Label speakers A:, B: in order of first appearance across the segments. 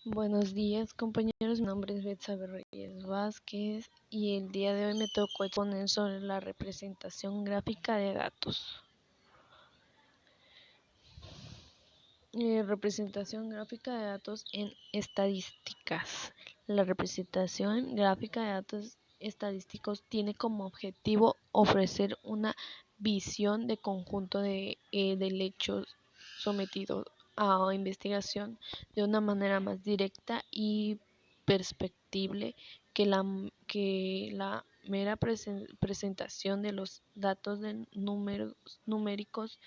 A: Buenos días, compañeros. Mi nombre es Betsabe Reyes Vázquez y el día de hoy me tocó exponer sobre la representación gráfica de datos. Representación gráfica de datos en estadísticas. La representación gráfica de datos estadísticos tiene como objetivo ofrecer una visión de conjunto del hecho sometido a investigación de una manera más directa y perceptible que la mera presentación de los datos de numéricos.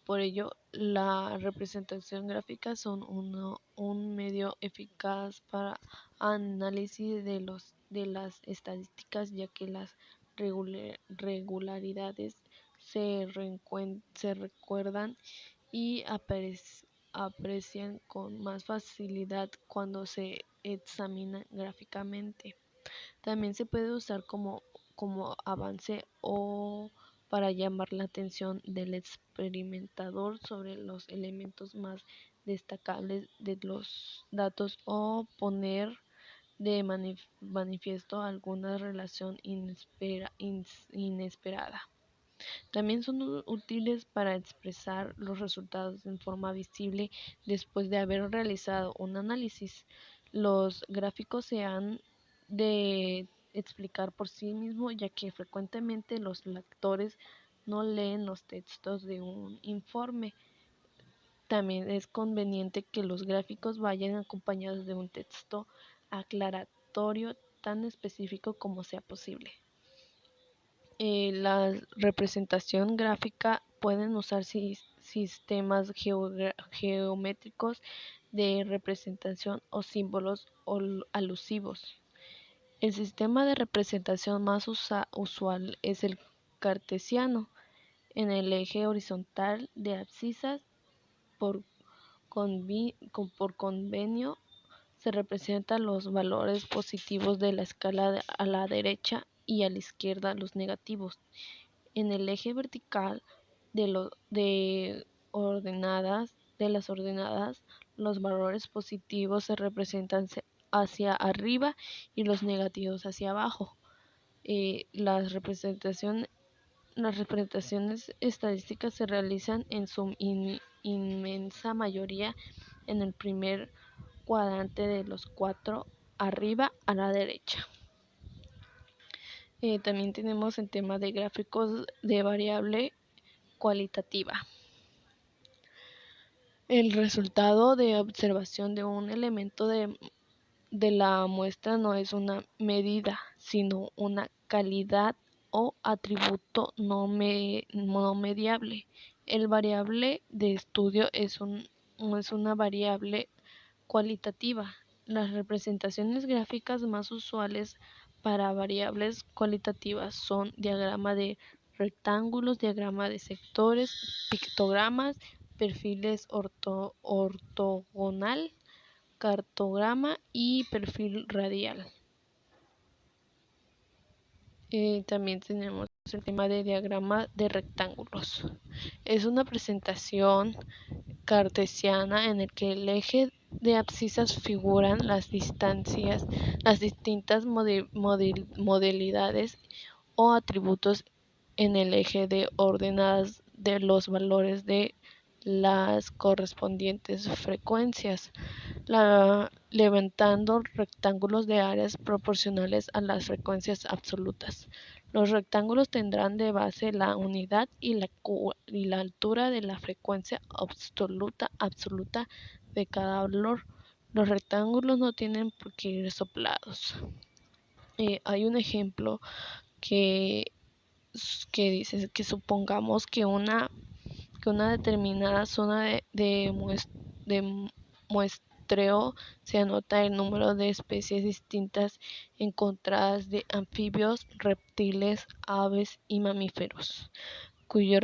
A: Por ello, la representación gráfica son un medio eficaz para análisis de las estadísticas, ya que las regularidades se recuerdan y aprecian con más facilidad cuando se examinan gráficamente. También se puede usar como avance o para llamar la atención del experimentador sobre los elementos más destacables de los datos o poner de manifiesto alguna relación inesperada. También son útiles para expresar los resultados en forma visible después de haber realizado un análisis. Los gráficos se han de explicar por sí mismos, ya que frecuentemente los lectores no leen los textos de un informe. También es conveniente que los gráficos vayan acompañados de un texto aclaratorio tan específico como sea posible. La representación gráfica pueden usar sistemas geométricos de representación o símbolos alusivos. El sistema de representación más usual es el cartesiano. En el eje horizontal de abscisas, por convenio, se representan los valores positivos de la escala a la derecha y a la izquierda los negativos. En el eje vertical de las ordenadas, los valores positivos se representan hacia arriba y los negativos hacia abajo. Las representaciones estadísticas se realizan en su inmensa mayoría en el primer cuadrante de los cuatro arriba a la derecha. También tenemos el tema de gráficos de variable cualitativa. El resultado de observación de un elemento de la muestra no es una medida, sino una calidad o atributo no mediable. El variable de estudio es una variable cualitativa. Las representaciones gráficas más usuales para variables cualitativas son diagrama de rectángulos, diagrama de sectores, pictogramas, perfiles ortogonal, cartograma y perfil radial. También tenemos el tema de diagrama de rectángulos. Es una presentación cartesiana en el que el eje de abscisas figuran las distintas modalidades o atributos en el eje de ordenadas de los valores de las correspondientes frecuencias, levantando rectángulos de áreas proporcionales a las frecuencias absolutas. Los rectángulos tendrán de base la unidad y la altura de la frecuencia absoluta de cada valor. Los rectángulos no tienen por qué ir soplados. Hay un ejemplo que dice que supongamos que una determinada zona de muestreo se anota el número de especies distintas encontradas de anfibios, reptiles, aves y mamíferos, cuyo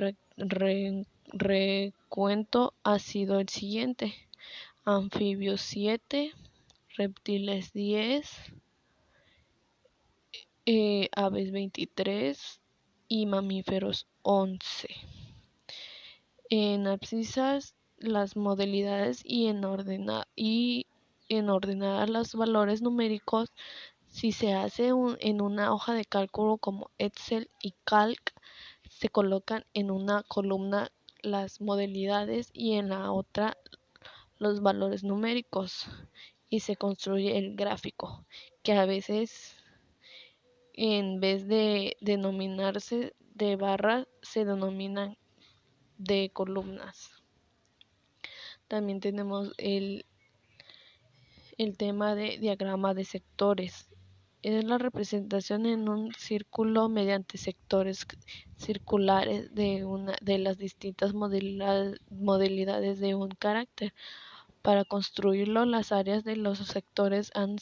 A: recuento ha sido el siguiente: anfibios 7, reptiles 10, aves 23 y mamíferos 11. En abscisas las modalidades y en ordenar los valores numéricos. Si se hace en una hoja de cálculo como Excel y Calc, se colocan en una columna las modalidades y en la otra los valores numéricos y se construye el gráfico, que a veces en vez de denominarse de barras se denominan de columnas. También tenemos el tema de diagrama de sectores. Es la representación en un círculo mediante sectores circulares de las distintas modalidades de un carácter. Para construirlo, las áreas de los sectores han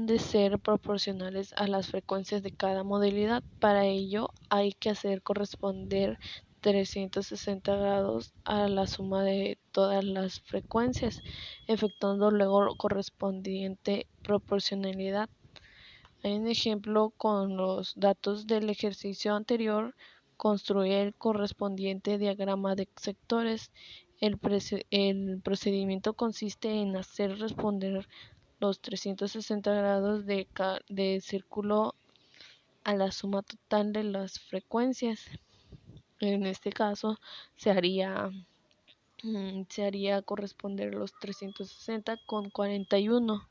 A: de ser proporcionales a las frecuencias de cada modalidad. Para ello hay que hacer corresponder 360 grados a la suma de todas las frecuencias, efectuando luego correspondiente proporcionalidad. Hay un ejemplo con los datos del ejercicio anterior. Construye el correspondiente diagrama de sectores. El procedimiento consiste en hacer responder los 360 grados de círculo a la suma total de las frecuencias. En este caso se haría corresponder los 360 con 41,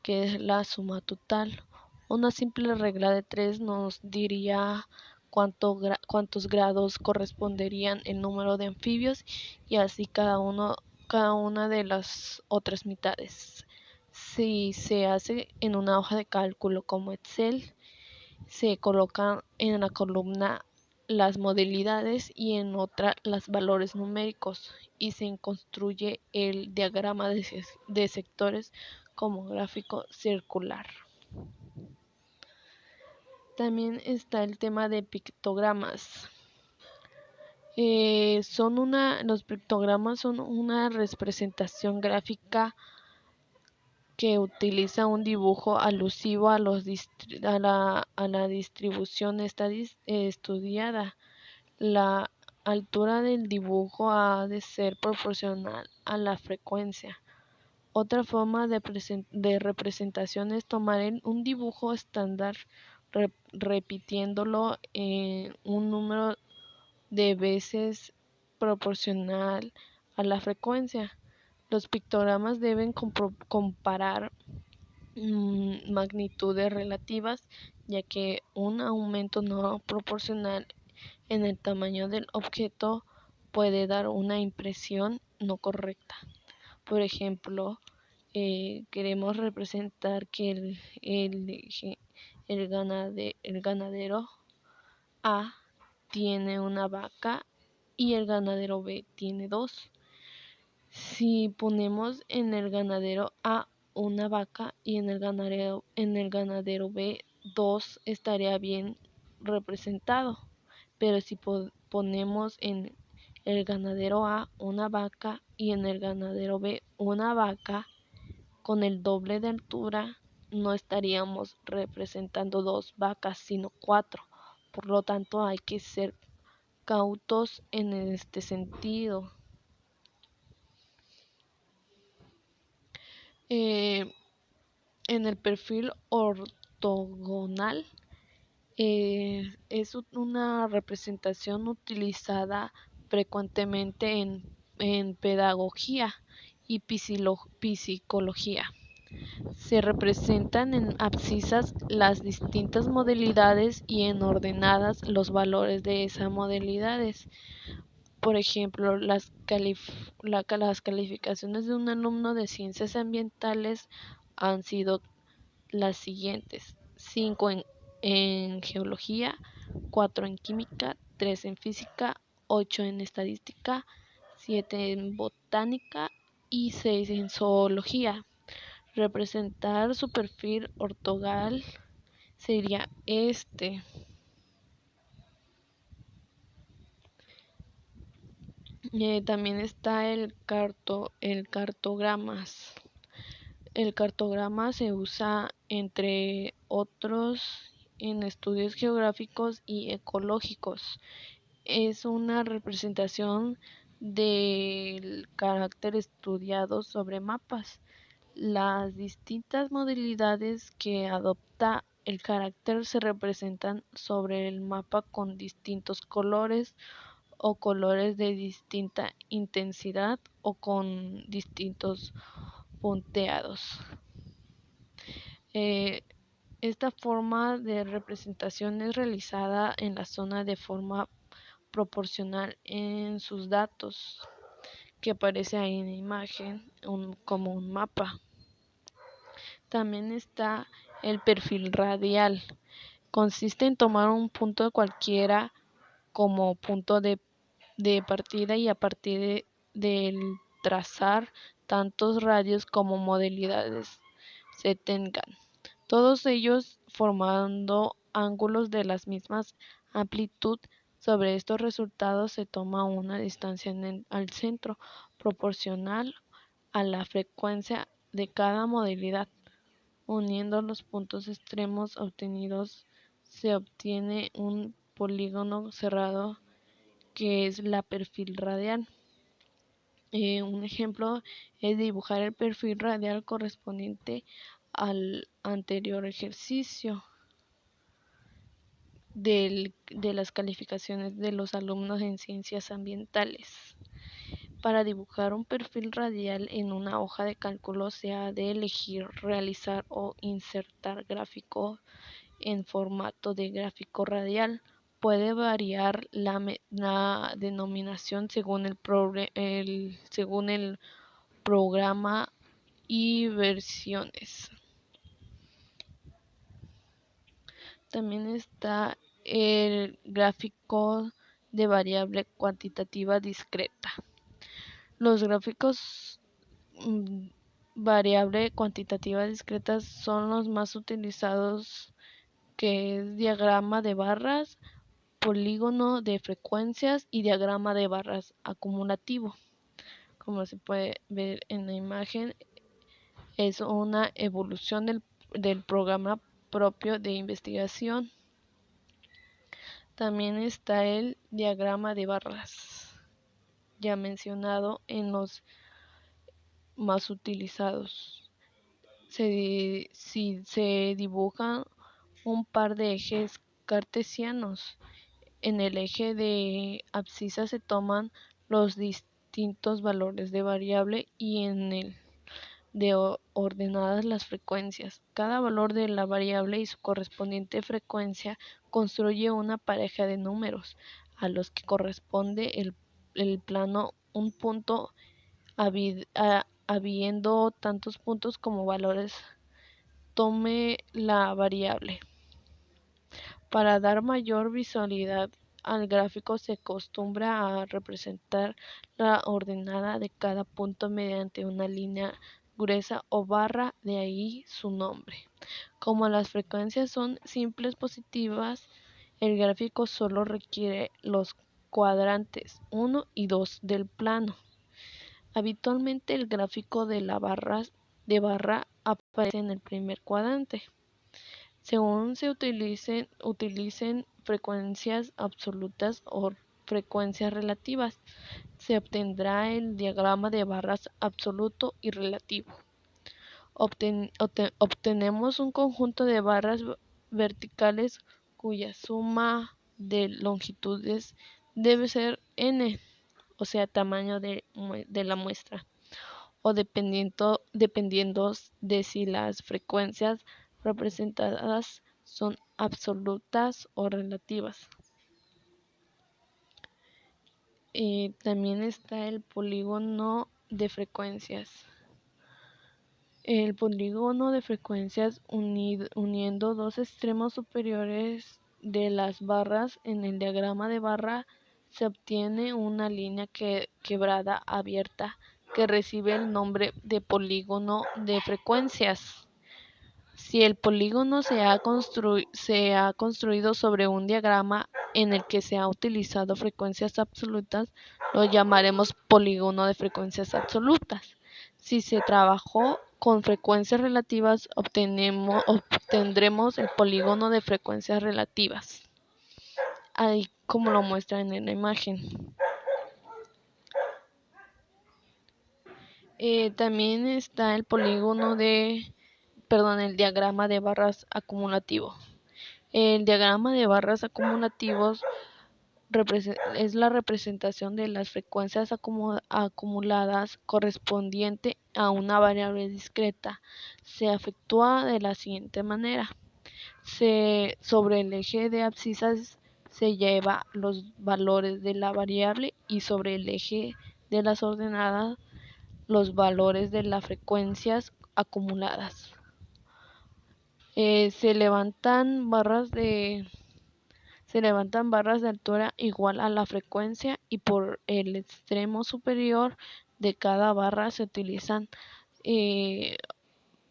A: que es la suma total. Una simple regla de 3 nos diría cuántos grados corresponderían el número de anfibios y así cada una de las otras mitades. Si se hace en una hoja de cálculo como Excel, se colocan en la columna las modalidades y en otra los valores numéricos y se construye el diagrama de sectores como gráfico circular. También está el tema de pictogramas. Los pictogramas son una representación gráfica que utiliza un dibujo alusivo a la distribución estudiada. La altura del dibujo ha de ser proporcional a la frecuencia. Otra forma de representación es tomar un dibujo estándar repitiéndolo un número de veces proporcional a la frecuencia. Los pictogramas deben comparar magnitudes relativas, ya que un aumento no proporcional en el tamaño del objeto puede dar una impresión no correcta. Por ejemplo, queremos representar que el ganadero A tiene una vaca y el ganadero B tiene dos. Si ponemos en el ganadero A una vaca y en el ganadero B dos, estaría bien representado. Pero si ponemos en el ganadero A una vaca y en el ganadero B una vaca con el doble de altura, no estaríamos representando dos vacas sino cuatro. Por lo tanto, hay que ser cautos en este sentido. En el perfil ortogonal es una representación utilizada frecuentemente en pedagogía y psicología. Se representan en abscisas las distintas modalidades y en ordenadas los valores de esas modalidades. Por ejemplo, las calificaciones de un alumno de ciencias ambientales han sido las siguientes: 5 en geología, 4 en química, 3 en física, 8 en estadística, 7 en botánica y 6 en zoología. Representar su perfil ortogonal sería este. También está el cartogramas. El cartograma se usa, entre otros, en estudios geográficos y ecológicos. Es una representación del carácter estudiado sobre mapas. Las distintas modalidades que adopta el carácter se representan sobre el mapa con distintos colores o colores de distinta intensidad o con distintos punteados. Eh, Esta forma de representación es realizada en la zona de forma proporcional en sus datos, que aparece ahí en la imagen como un mapa. También está el perfil radial. Consiste en tomar un punto cualquiera como punto de partida y a partir del trazar tantos radios como modalidades se tengan, todos ellos formando ángulos de la misma amplitud. Sobre estos resultados se toma una distancia al centro proporcional a la frecuencia de cada modalidad. Uniendo los puntos extremos obtenidos se obtiene un polígono cerrado que es la perfil radial. Un ejemplo es dibujar el perfil radial correspondiente al anterior ejercicio de las calificaciones de los alumnos en ciencias ambientales. Para dibujar un perfil radial en una hoja de cálculo se ha de elegir realizar o insertar gráfico en formato de gráfico radial. Puede variar la denominación según el programa y versiones. También está el gráfico de variable cuantitativa discreta. Los gráficos variable cuantitativa discreta son los más utilizados, que es diagrama de barras, polígono de frecuencias y diagrama de barras acumulativo. Como se puede ver en la imagen, es una evolución del programa propio de investigación. También está el diagrama de barras, ya mencionado, en los más utilizados. Si se dibujan un par de ejes cartesianos, en el eje de abscisa se toman los distintos valores de variable y en el de ordenadas las frecuencias. Cada valor de la variable y su correspondiente frecuencia construye una pareja de números a los que corresponde el plano un punto, habiendo tantos puntos como valores tome la variable. Para dar mayor visualidad al gráfico se acostumbra a representar la ordenada de cada punto mediante una línea gruesa o barra, de ahí su nombre. Como las frecuencias son simples positivas, el gráfico solo requiere los cuadrantes 1 y 2 del plano. Habitualmente el gráfico de barra aparece en el primer cuadrante. Según se utilicen frecuencias absolutas o frecuencias relativas, se obtendrá el diagrama de barras absoluto y relativo. Obtenemos un conjunto de barras verticales cuya suma de longitudes debe ser n, o sea, tamaño de la muestra, o dependiendo de si las frecuencias representadas son absolutas o relativas. También está el polígono de frecuencias. El polígono de frecuencias uniendo dos extremos superiores de las barras en el diagrama de barra se obtiene una línea quebrada abierta que recibe el nombre de polígono de frecuencias. Si el polígono se ha construido sobre un diagrama en el que se han utilizado frecuencias absolutas, lo llamaremos polígono de frecuencias absolutas. Si se trabajó con frecuencias relativas, obtendremos el polígono de frecuencias relativas, ahí como lo muestran en la imagen. También está el el diagrama de barras acumulativo. El diagrama de barras acumulativos es la representación de las frecuencias acumuladas correspondiente a una variable discreta. Se efectúa de la siguiente manera. Sobre el eje de abscisas se lleva los valores de la variable y sobre el eje de las ordenadas los valores de las frecuencias acumuladas. Se levantan barras de altura igual a la frecuencia y por el extremo superior de cada barra se utilizan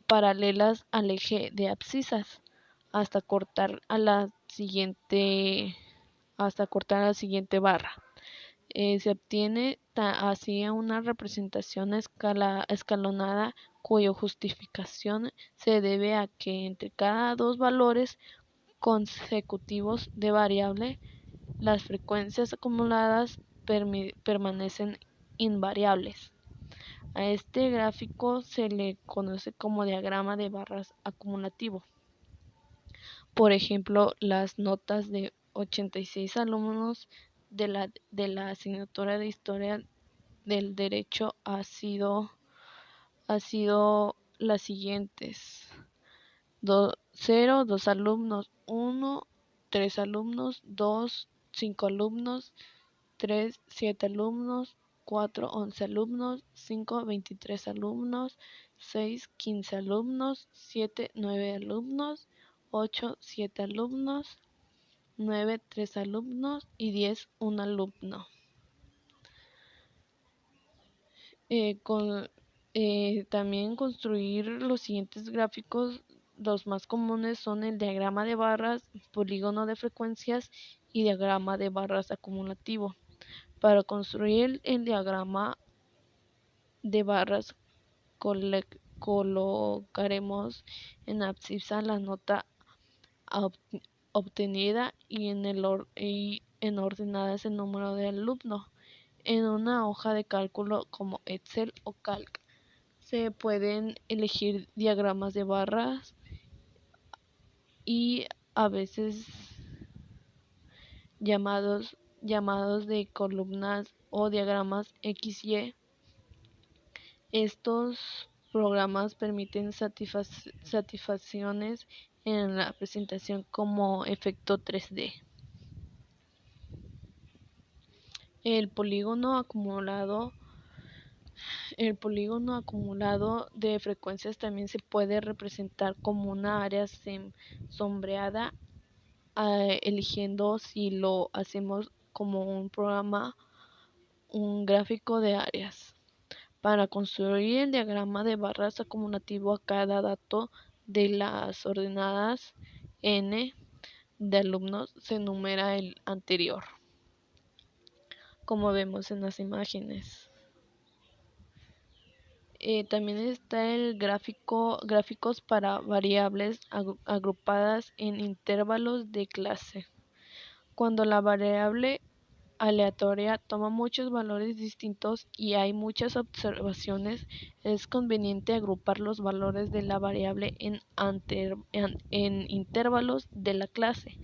A: paralelas al eje de abscisas hasta cortar a la siguiente barra. Se obtiene así una representación escalonada cuya justificación se debe a que entre cada dos valores consecutivos de variable, las frecuencias acumuladas permanecen invariables. A este gráfico se le conoce como diagrama de barras acumulativo. Por ejemplo, las notas de 86 alumnos de la asignatura de Historia del Derecho ha sido las siguientes: 0, 2 alumnos, 1, 3 alumnos, 2, 5 alumnos, 3, 7 alumnos, 4, 11 alumnos, 5, 23 alumnos, 6, 15 alumnos, 7, 9 alumnos, 8, 7 alumnos, 9, 3 alumnos y 10, 1 alumno. También construir los siguientes gráficos. Los más comunes son el diagrama de barras, polígono de frecuencias y diagrama de barras acumulativo. Para construir el diagrama de barras colocaremos en abscisa la nota obtenida y en ordenadas el número de alumno. En una hoja de cálculo como Excel o Calc se pueden elegir diagramas de barras y a veces llamados de columnas o diagramas XY. Estos programas permiten satisfacciones en la presentación como efecto 3D. El polígono acumulado de frecuencias también se puede representar como una área sombreada, eligiendo, si lo hacemos como un programa, un gráfico de áreas. Para construir el diagrama de barras acumulativo, a cada dato de las ordenadas n de alumnos se numera el anterior, como vemos en las imágenes. También está el gráficos para variables agrupadas en intervalos de clase. Cuando la variable aleatoria toma muchos valores distintos y hay muchas observaciones, es conveniente agrupar los valores de la variable en intervalos de la clase.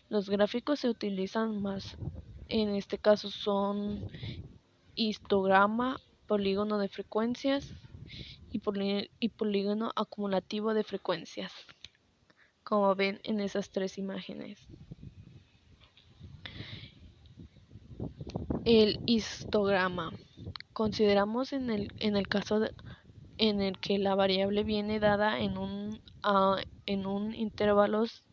A: Los gráficos se utilizan más, en este caso son histograma, polígono de frecuencias y polígono acumulativo de frecuencias, como ven en esas tres imágenes. El histograma. Consideramos en el caso en el que la variable viene dada en un intervalos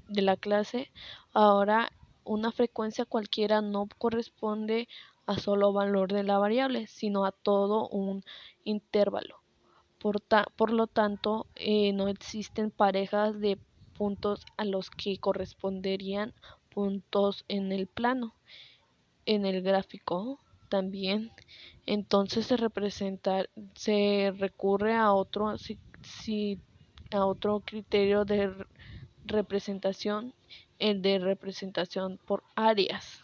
A: de la clase. Ahora, una frecuencia cualquiera no corresponde a solo valor de la variable, sino a todo un intervalo. Por lo tanto, no existen parejas de puntos a los que corresponderían puntos en el plano. En el gráfico también, entonces se recurre a otro criterio de representación, el de representación por áreas.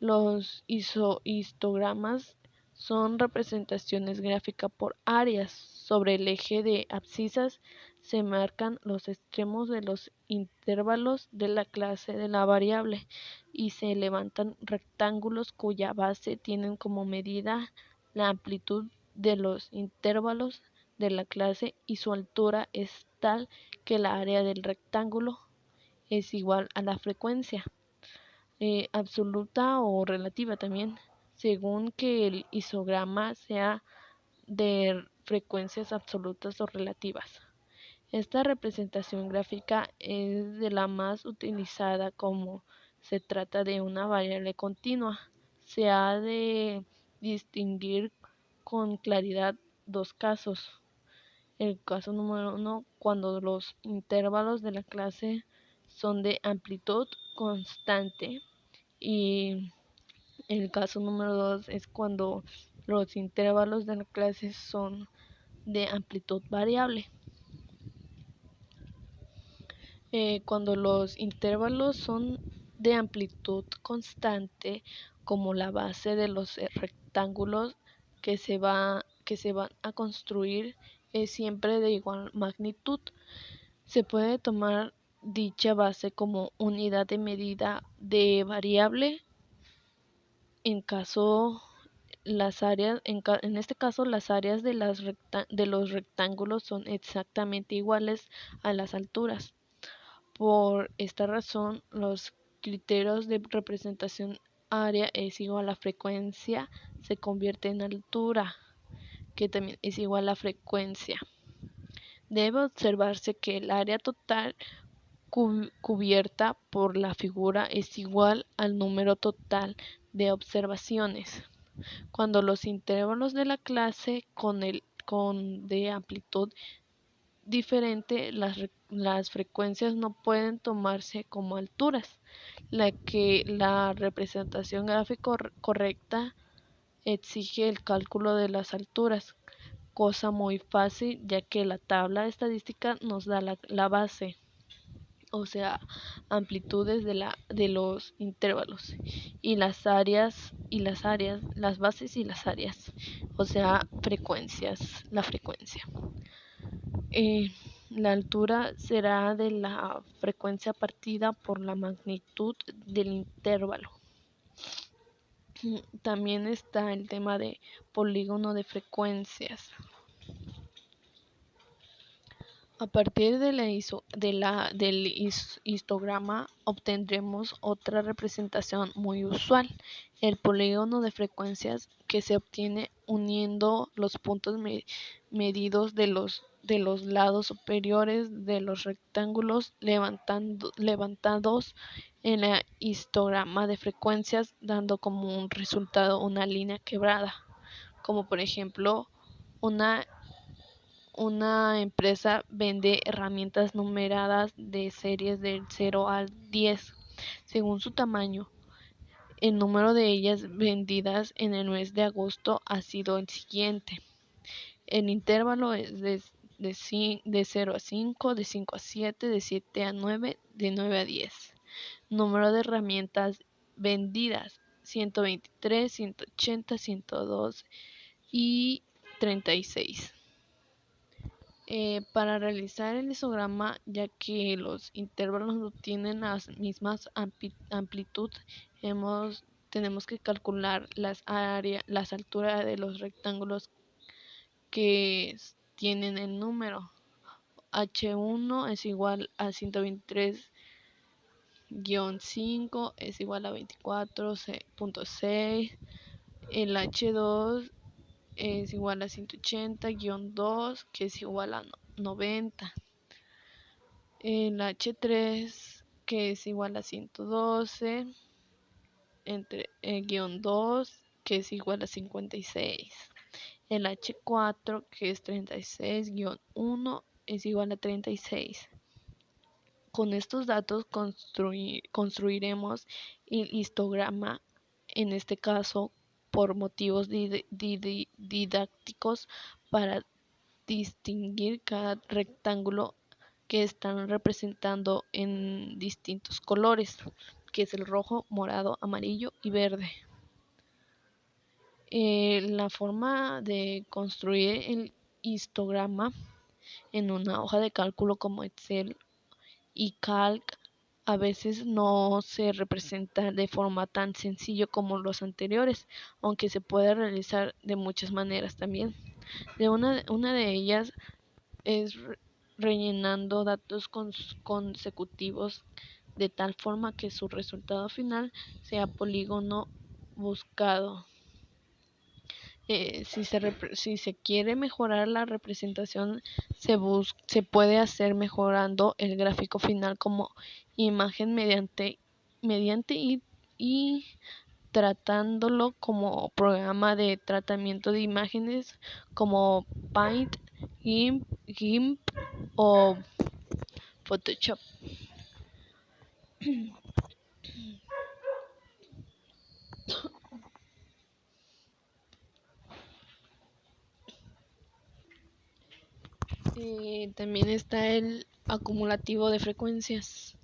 A: Los histogramas son representaciones gráficas por áreas. Sobre el eje de abscisas se marcan los extremos de los intervalos de la clase de la variable y se levantan rectángulos cuya base tienen como medida la amplitud de los intervalos de la clase y su altura es tal que la área del rectángulo es igual a la frecuencia absoluta o relativa también, según que el histograma sea de frecuencias absolutas o relativas. Esta representación gráfica es de la más utilizada como se trata de una variable continua. Se ha de distinguir con claridad dos casos. El caso número uno, cuando los intervalos de la clase son de amplitud constante y el caso número 2 es cuando los intervalos de la clase son de amplitud variable. Cuando los intervalos son de amplitud constante, como la base de los rectángulos que se van a construir es siempre de igual magnitud, se puede tomar dicha base como unidad de medida de variable en este caso las áreas de los rectángulos son exactamente iguales a las alturas. Por esta razón, los criterios de representación área es igual a frecuencia se convierte en altura, que también es igual a frecuencia. Debe observarse que el área total cubierta por la figura es igual al número total de observaciones. Cuando los intervalos de la clase de amplitud diferente, las frecuencias no pueden tomarse como alturas, la representación gráfica correcta exige el cálculo de las alturas, cosa muy fácil ya que la tabla estadística nos da la base, o sea, amplitudes de los intervalos y las bases y las áreas, o sea, la frecuencia. La altura será de la frecuencia partida por la magnitud del intervalo. También está el tema de polígono de frecuencias. A partir del histograma obtendremos otra representación muy usual, el polígono de frecuencias, que se obtiene uniendo los puntos medidos de los lados superiores de los rectángulos levantados en el histograma de frecuencias, dando como un resultado una línea quebrada, como por ejemplo una empresa vende herramientas numeradas de series del 0 al 10 según su tamaño. El número de ellas vendidas en el mes de agosto ha sido el siguiente. El intervalo es de 0 a 5, de 5 a 7, de 7 a 9, de 9 a 10. Número de herramientas vendidas: 123, 180, 102 y 36. Para realizar el histograma, ya que los intervalos no tienen las mismas amplitud, tenemos que calcular las alturas de los rectángulos que tienen el número. H1 es igual a 123-5 es igual a 24.6. El H2 es igual a 180-2, que es igual a 90. El H3, que es igual a 112, entre guión 2, que es igual a 56. El H4, que es 36-1, es igual a 36. Con estos datos construiremos el histograma, en este caso por motivos didácticos, para distinguir cada rectángulo que están representando en distintos colores, que es el rojo, morado, amarillo y verde. La forma de construir el histograma en una hoja de cálculo como Excel y Calc a veces no se representa de forma tan sencilla como los anteriores, aunque se puede realizar de muchas maneras también. Una de ellas es rellenando datos consecutivos de tal forma que su resultado final sea polígono buscado. Si se quiere mejorar la representación, se puede hacer mejorando el gráfico final como imagen mediante y tratándolo como programa de tratamiento de imágenes como Paint, GIMP o Photoshop. También está el acumulativo de frecuencias.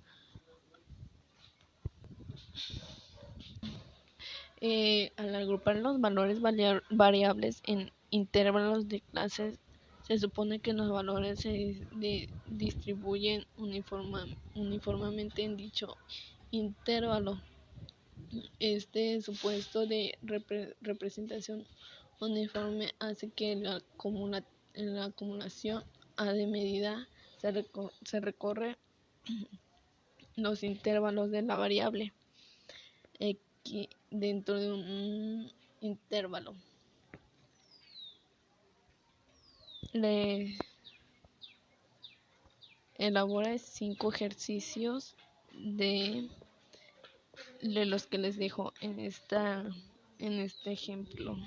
A: Al agrupar los valores variables en intervalos de clases, se supone que los valores se distribuyen uniformemente en dicho intervalo. Este supuesto de representación uniforme hace que en la acumulación a de medida se recorre los intervalos de la variable x dentro de un intervalo. Le elabora 5 ejercicios de los que les dejo en este ejemplo.